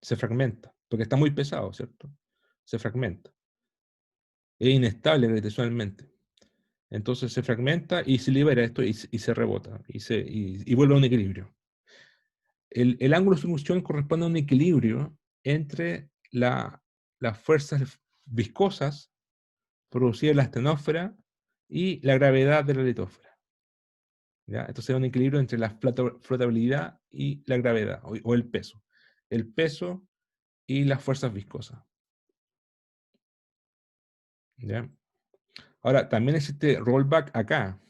se fragmenta, porque está muy pesado, ¿cierto? Se fragmenta. Es inestable gravitacionalmente. Entonces se fragmenta y se libera esto y se rebota y vuelve a un equilibrio. El ángulo de subducción corresponde a un equilibrio entre las fuerzas viscosas producidas en la astenósfera y la gravedad de la litósfera. ¿Ya? Entonces es un equilibrio entre la flotabilidad y la gravedad, o el peso. El peso y las fuerzas viscosas. ¿Ya? Ahora, también existe rollback acá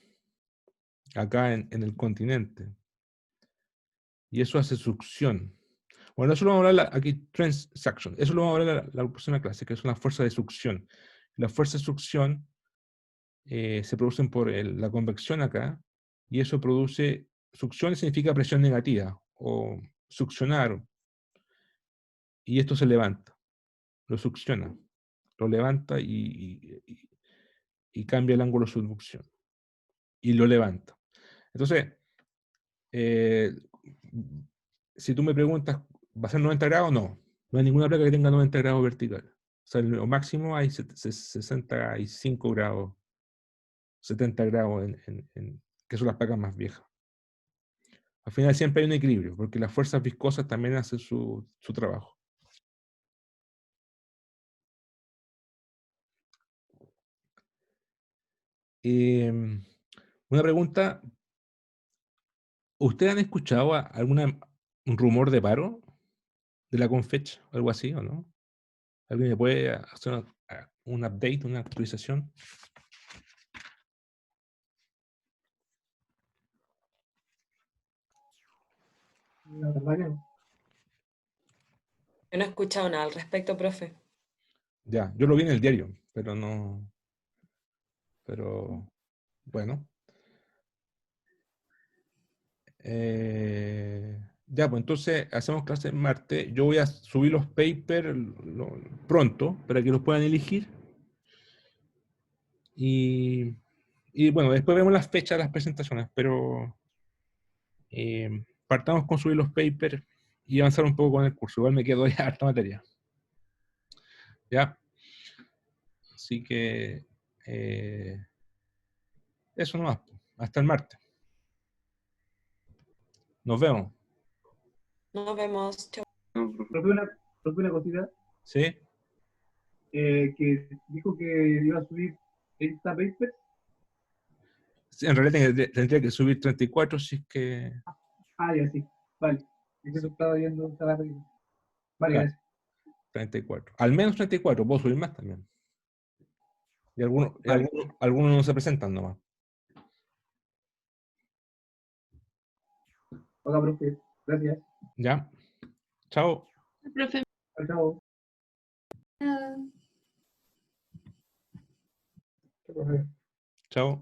en el continente. Y eso hace succión. Bueno, eso lo vamos a hablar aquí, transaction. Eso lo vamos a hablar la próxima clase, que es una fuerza de succión. Las fuerzas de succión se producen por la convección acá, y eso produce, succión significa presión negativa, o succionar, y esto se levanta, lo succiona, lo levanta y cambia el ángulo de subducción, y lo levanta. Entonces, si tú me preguntas, ¿va a ser 90 grados? No. No hay ninguna placa que tenga 90 grados vertical. O sea, lo máximo hay 65 grados, 70 grados, que son las placas más viejas. Al final siempre hay un equilibrio, porque las fuerzas viscosas también hacen su trabajo. Una pregunta, ¿ustedes han escuchado un rumor de paro de la Confech o algo así, o no? ¿Alguien me puede hacer un update, una actualización? La verdad que no. Yo no he escuchado nada al respecto, profe. Ya, yo lo vi en el diario, pero no. Pero bueno. Ya, pues entonces hacemos clase en martes. Yo voy a subir los papers pronto para que los puedan elegir. Y bueno, después vemos las fechas de las presentaciones, pero partamos con subir los papers y avanzar un poco con el curso. Igual me quedo ya harta materia. ¿Ya? Así que eso nomás. Hasta el martes. Nos vemos. Nos vemos. Chau. Profe, una cosita, ¿Sí? que dijo que iba a subir 30 papers. Sí, en realidad tendría que subir 34 si es que... Ah, ya sí, vale. Eso estaba viendo, estaba revisando. Vale, Claro, gracias. 34. Al menos 34, puedo subir más también. Y Vale. algunos no se presentan nomás. Hola, profe. Gracias. ¿Ya? Chao. Profe, Chao, chao. Ah. Chao, profe. Chao.